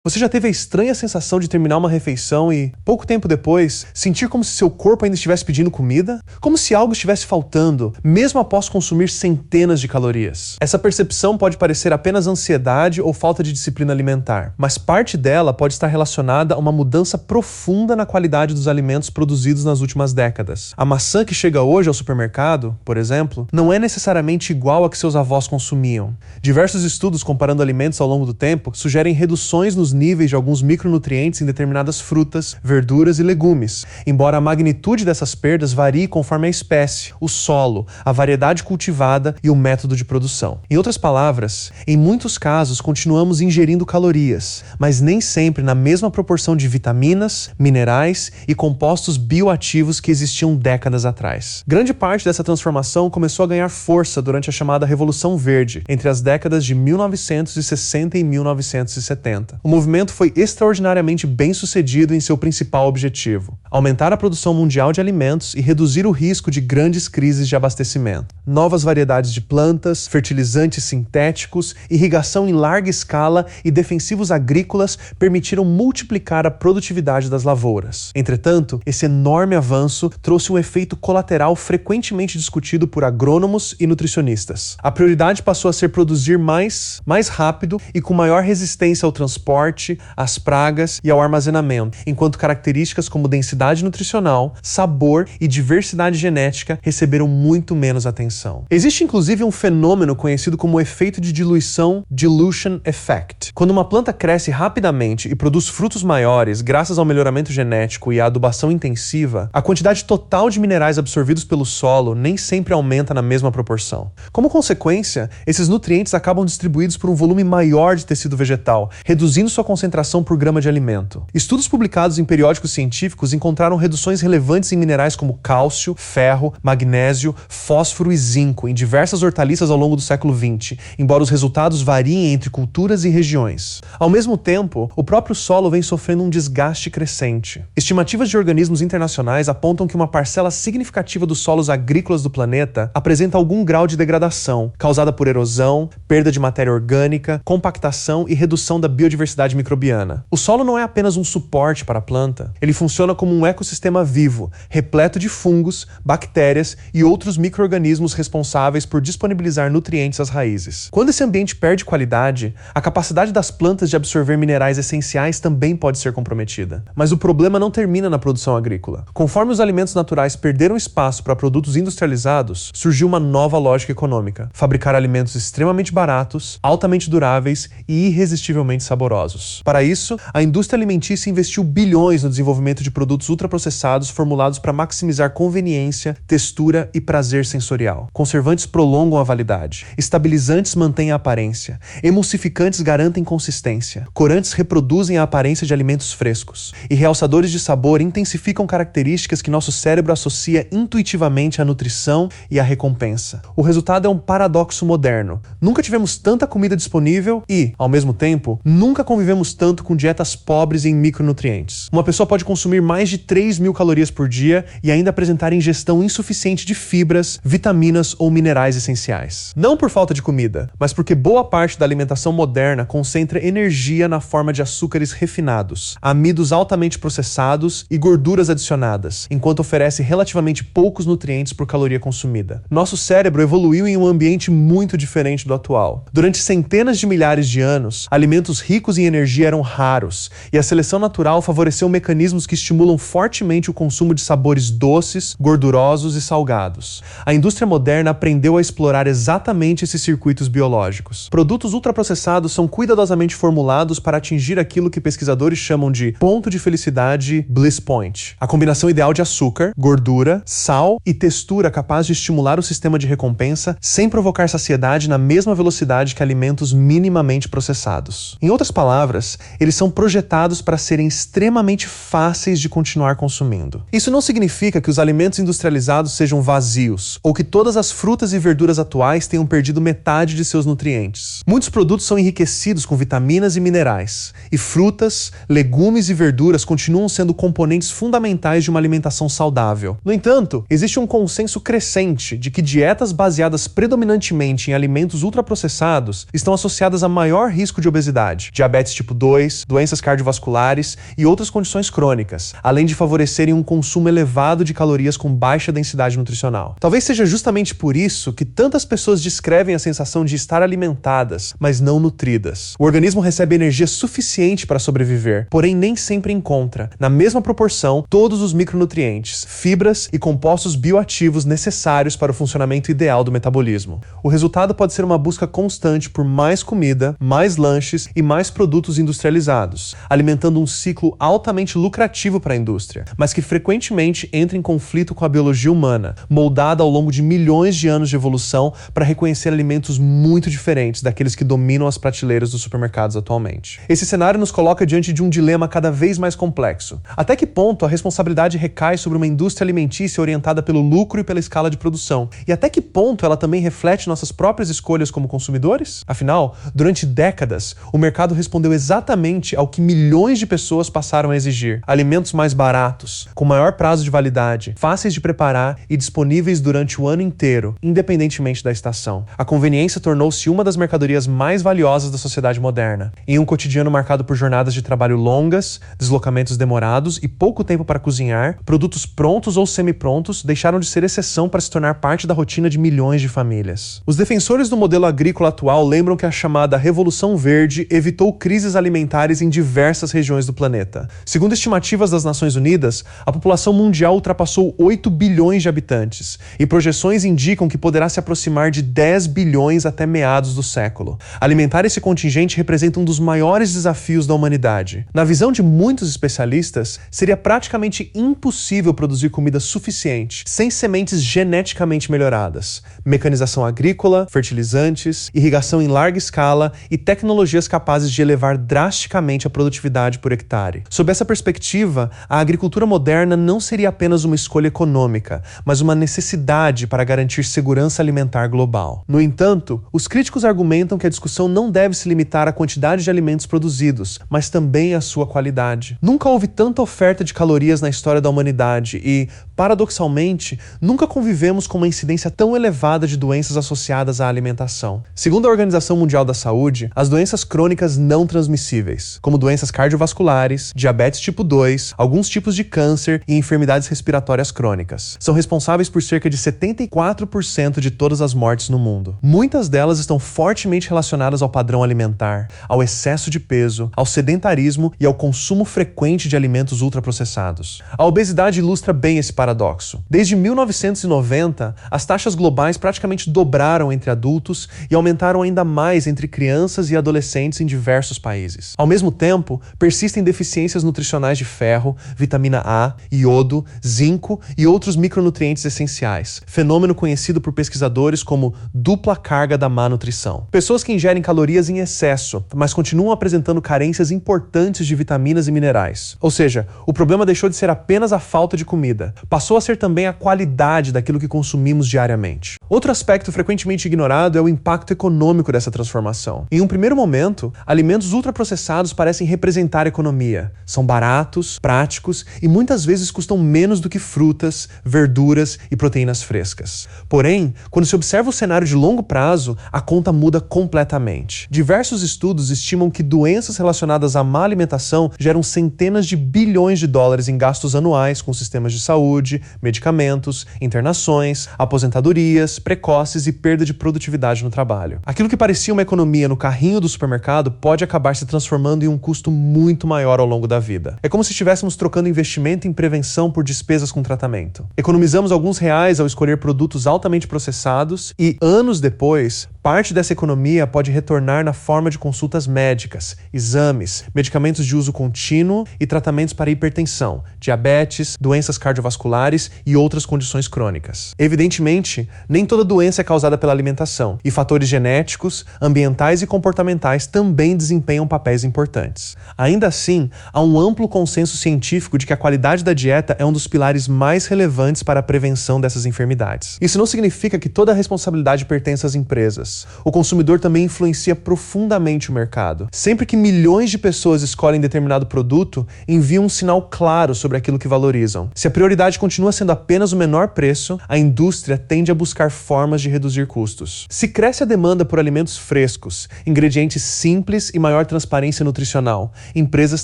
Você já teve a estranha sensação de terminar uma refeição e, pouco tempo depois, sentir como se seu corpo ainda estivesse pedindo comida? Como se algo estivesse faltando, mesmo após consumir centenas de calorias? Essa percepção pode parecer apenas ansiedade ou falta de disciplina alimentar, mas parte dela pode estar relacionada a uma mudança profunda na qualidade dos alimentos produzidos nas últimas décadas. A maçã que chega hoje ao supermercado, por exemplo, não é necessariamente igual a que seus avós consumiam. Diversos estudos comparando alimentos ao longo do tempo sugerem reduções nos níveis de alguns micronutrientes em determinadas frutas, verduras e legumes, embora a magnitude dessas perdas varie conforme a espécie, o solo, a variedade cultivada e o método de produção. Em outras palavras, em muitos casos continuamos ingerindo calorias, mas nem sempre na mesma proporção de vitaminas, minerais e compostos bioativos que existiam décadas atrás. Grande parte dessa transformação começou a ganhar força durante a chamada Revolução Verde, entre as décadas de 1960 e 1970. O movimento foi extraordinariamente bem sucedido em seu principal objetivo: aumentar a produção mundial de alimentos e reduzir o risco de grandes crises de abastecimento. Novas variedades de plantas, fertilizantes sintéticos, irrigação em larga escala e defensivos agrícolas permitiram multiplicar a produtividade das lavouras. Entretanto, esse enorme avanço trouxe um efeito colateral frequentemente discutido por agrônomos e nutricionistas. A prioridade passou a ser produzir mais rápido e com maior resistência ao transporte, às pragas e ao armazenamento, enquanto características como densidade nutricional, sabor e diversidade genética receberam muito menos atenção. Existe inclusive um fenômeno conhecido como o efeito de diluição, dilution effect. Quando uma planta cresce rapidamente e produz frutos maiores graças ao melhoramento genético e à adubação intensiva, a quantidade total de minerais absorvidos pelo solo nem sempre aumenta na mesma proporção. Como consequência, esses nutrientes acabam distribuídos por um volume maior de tecido vegetal, reduzindo sua concentração por grama de alimento. Estudos publicados em periódicos científicos encontraram reduções relevantes em minerais como cálcio, ferro, magnésio, fósforo e zinco em diversas hortaliças ao longo do século XX, embora os resultados variem entre culturas e regiões. Ao mesmo tempo, o próprio solo vem sofrendo um desgaste crescente. Estimativas de organismos internacionais apontam que uma parcela significativa dos solos agrícolas do planeta apresenta algum grau de degradação, causada por erosão, perda de matéria orgânica, compactação e redução da biodiversidade microbiana. O solo não é apenas um suporte para a planta, ele funciona como um ecossistema vivo, repleto de fungos, bactérias e outros micro-organismos responsáveis por disponibilizar nutrientes às raízes. Quando esse ambiente perde qualidade, a capacidade das plantas de absorver minerais essenciais também pode ser comprometida. Mas o problema não termina na produção agrícola. Conforme os alimentos naturais perderam espaço para produtos industrializados, surgiu uma nova lógica econômica: fabricar alimentos extremamente baratos, altamente duráveis e irresistivelmente saborosos. Para isso, a indústria alimentícia investiu bilhões no desenvolvimento de produtos ultraprocessados formulados para maximizar conveniência, textura e prazer sensorial. Conservantes prolongam a validade, estabilizantes mantêm a aparência, emulsificantes garantem consistência, corantes reproduzem a aparência de alimentos frescos e realçadores de sabor intensificam características que nosso cérebro associa intuitivamente à nutrição e à recompensa. O resultado é um paradoxo moderno. Nunca tivemos tanta comida disponível e, ao mesmo tempo, nunca convivemos tanto com dietas pobres em micronutrientes. Uma pessoa pode consumir mais de 3.000 calorias por dia e ainda apresentar ingestão insuficiente de fibras, vitaminas ou minerais essenciais. Não por falta de comida, mas porque boa parte da alimentação moderna concentra energia na forma de açúcares refinados, amidos altamente processados e gorduras adicionadas, enquanto oferece relativamente poucos nutrientes por caloria consumida. Nosso cérebro evoluiu em um ambiente muito diferente do atual. Durante centenas de milhares de anos, alimentos ricos em energia eram raros, e a seleção natural favoreceu mecanismos que estimulam fortemente o consumo de sabores doces, gordurosos e salgados. A indústria moderna aprendeu a explorar exatamente esses circuitos biológicos. Produtos ultraprocessados são cuidadosamente formulados para atingir aquilo que pesquisadores chamam de ponto de felicidade bliss point. A combinação ideal de açúcar, gordura, sal e textura capaz de estimular o sistema de recompensa sem provocar saciedade na mesma velocidade que alimentos minimamente processados. Em outras palavras, eles são projetados para serem extremamente fáceis de continuar consumindo. Isso não significa que os alimentos industrializados sejam vazios, ou que todas as frutas e verduras atuais tenham perdido metade de seus nutrientes. Muitos produtos são enriquecidos com vitaminas e minerais, e frutas, legumes e verduras continuam sendo componentes fundamentais de uma alimentação saudável. No entanto, existe um consenso crescente de que dietas baseadas predominantemente em alimentos ultraprocessados estão associadas a maior risco de obesidade, diabetes diabetes tipo 2, doenças cardiovasculares e outras condições crônicas, além de favorecerem um consumo elevado de calorias com baixa densidade nutricional. Talvez seja justamente por isso que tantas pessoas descrevem a sensação de estar alimentadas, mas não nutridas. O organismo recebe energia suficiente para sobreviver, porém nem sempre encontra, na mesma proporção, todos os micronutrientes, fibras e compostos bioativos necessários para o funcionamento ideal do metabolismo. O resultado pode ser uma busca constante por mais comida, mais lanches e mais produtos industrializados, alimentando um ciclo altamente lucrativo para a indústria, mas que frequentemente entra em conflito com a biologia humana, moldada ao longo de milhões de anos de evolução para reconhecer alimentos muito diferentes daqueles que dominam as prateleiras dos supermercados atualmente. Esse cenário nos coloca diante de um dilema cada vez mais complexo. Até que ponto a responsabilidade recai sobre uma indústria alimentícia orientada pelo lucro e pela escala de produção? E até que ponto ela também reflete nossas próprias escolhas como consumidores? Afinal, durante décadas, o mercado respondeu exatamente ao que milhões de pessoas passaram a exigir: alimentos mais baratos, com maior prazo de validade, fáceis de preparar e disponíveis durante o ano inteiro, independentemente da estação. A conveniência tornou-se uma das mercadorias mais valiosas da sociedade moderna. Em um cotidiano marcado por jornadas de trabalho longas, deslocamentos demorados e pouco tempo para cozinhar, produtos prontos ou semi-prontos deixaram de ser exceção para se tornar parte da rotina de milhões de famílias. Os defensores do modelo agrícola atual lembram que a chamada Revolução Verde evitou crises alimentares em diversas regiões do planeta. Segundo estimativas das Nações Unidas, a população mundial ultrapassou 8 bilhões de habitantes, e projeções indicam que poderá se aproximar de 10 bilhões até meados do século. Alimentar esse contingente representa um dos maiores desafios da humanidade. Na visão de muitos especialistas, seria praticamente impossível produzir comida suficiente sem sementes geneticamente melhoradas, mecanização agrícola, fertilizantes, irrigação em larga escala e tecnologias capazes de elevar drasticamente a produtividade por hectare. Sob essa perspectiva, a agricultura moderna não seria apenas uma escolha econômica, mas uma necessidade para garantir segurança alimentar global. No entanto, os críticos argumentam que a discussão não deve se limitar à quantidade de alimentos produzidos, mas também à sua qualidade. Nunca houve tanta oferta de calorias na história da humanidade e, paradoxalmente, nunca convivemos com uma incidência tão elevada de doenças associadas à alimentação. Segundo a Organização Mundial da Saúde, as doenças crônicas não transmissíveis, como doenças cardiovasculares, diabetes tipo 2, alguns tipos de câncer e enfermidades respiratórias crônicas, são responsáveis por cerca de 74% de todas as mortes no mundo. Muitas delas estão fortemente relacionadas ao padrão alimentar, ao excesso de peso, ao sedentarismo e ao consumo frequente de alimentos ultraprocessados. A obesidade ilustra bem esse paradoxo. Desde 1990, as taxas globais praticamente dobraram entre adultos e aumentaram ainda mais entre crianças e adolescentes em diversos países. Ao mesmo tempo, persistem deficiências nutricionais de ferro, vitamina A, iodo, zinco e outros micronutrientes essenciais, fenômeno conhecido por pesquisadores como dupla carga da má nutrição. Pessoas que ingerem calorias em excesso, mas continuam apresentando carências importantes de vitaminas e minerais. Ou seja, o problema deixou de ser apenas a falta de comida, passou a ser também a qualidade daquilo que consumimos diariamente. Outro aspecto frequentemente ignorado é o impacto econômico dessa transformação. Em um primeiro momento, alimentos ultraprocessados parecem representar a economia. São baratos, práticos e muitas vezes custam menos do que frutas, verduras e proteínas frescas. Porém, quando se observa o cenário de longo prazo, a conta muda completamente. Diversos estudos estimam que doenças relacionadas à má alimentação geram centenas de bilhões de dólares em gastos anuais com sistemas de saúde, medicamentos, internações, aposentadorias, precoces e perda de produtividade no trabalho. Aquilo que parecia uma economia no carrinho do supermercado pode acabar se transformando em um custo muito maior ao longo da vida. É como se estivéssemos trocando investimento em prevenção por despesas com tratamento. Economizamos alguns reais ao escolher produtos altamente processados e, anos depois, parte dessa economia pode retornar na forma de consultas médicas, exames, medicamentos de uso contínuo e tratamentos para hipertensão, diabetes, doenças cardiovasculares e outras condições crônicas. Evidentemente, nem toda doença é causada pela alimentação, e fatores genéticos, ambientais e comportamentais também desempenham papéis importantes. Ainda assim, há um amplo consenso científico de que a qualidade da dieta é um dos pilares mais relevantes para a prevenção dessas enfermidades. Isso não significa que toda a responsabilidade pertence às empresas. pessoas. O consumidor também influencia profundamente o mercado. Sempre que milhões de pessoas escolhem determinado produto, enviam um sinal claro sobre aquilo que valorizam. Se a prioridade continua sendo apenas o menor preço, a indústria tende a buscar formas de reduzir custos. Se cresce a demanda por alimentos frescos, ingredientes simples e maior transparência nutricional, empresas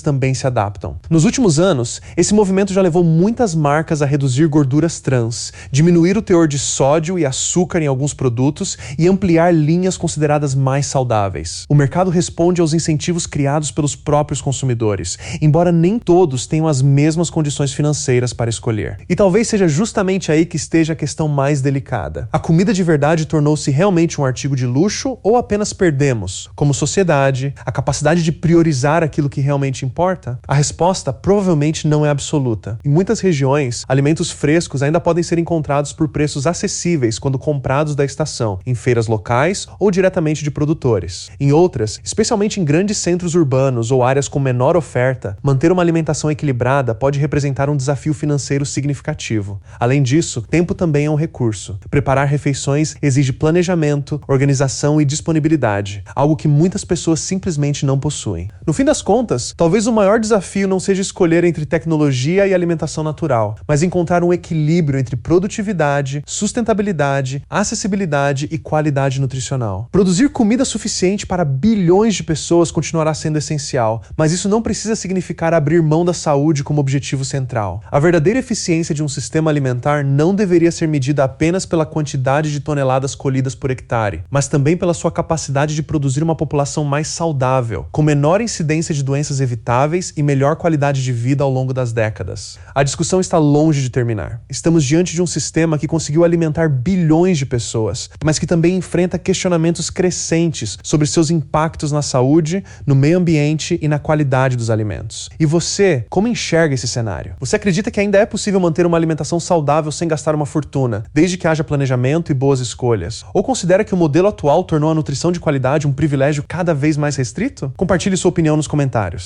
também se adaptam. Nos últimos anos, esse movimento já levou muitas marcas a reduzir gorduras trans, diminuir o teor de sódio e açúcar em alguns produtos e ampliar linhas consideradas mais saudáveis. O mercado responde aos incentivos criados pelos próprios consumidores, embora nem todos tenham as mesmas condições financeiras para escolher. E talvez seja justamente aí que esteja a questão mais delicada. A comida de verdade tornou-se realmente um artigo de luxo ou apenas perdemos, como sociedade, a capacidade de priorizar aquilo que realmente importa? A resposta provavelmente não é absoluta. Em muitas regiões, alimentos frescos ainda podem ser encontrados por preços acessíveis quando comprados da estação, em feiras locais ou diretamente de produtores. Em outras, especialmente em grandes centros urbanos ou áreas com menor oferta, manter uma alimentação equilibrada pode representar um desafio financeiro significativo. Além disso, tempo também é um recurso. Preparar refeições exige planejamento, organização e disponibilidade, algo que muitas pessoas simplesmente não possuem. No fim das contas, talvez o maior desafio não seja escolher entre tecnologia e alimentação natural, mas encontrar um equilíbrio entre produtividade, sustentabilidade, acessibilidade e qualidade nutricional. Produzir comida suficiente para bilhões de pessoas continuará sendo essencial, mas isso não precisa significar abrir mão da saúde como objetivo central. A verdadeira eficiência de um sistema alimentar não deveria ser medida apenas pela quantidade de toneladas colhidas por hectare, mas também pela sua capacidade de produzir uma população mais saudável, com menor incidência de doenças evitáveis e melhor qualidade de vida ao longo das décadas. A discussão está longe de terminar. Estamos diante de um sistema que conseguiu alimentar bilhões de pessoas, mas que também enfrenta questionamentos crescentes sobre seus impactos na saúde, no meio ambiente e na qualidade dos alimentos. E você, como enxerga esse cenário? Você acredita que ainda é possível manter uma alimentação saudável sem gastar uma fortuna, desde que haja planejamento e boas escolhas? Ou considera que o modelo atual tornou a nutrição de qualidade um privilégio cada vez mais restrito? Compartilhe sua opinião nos comentários.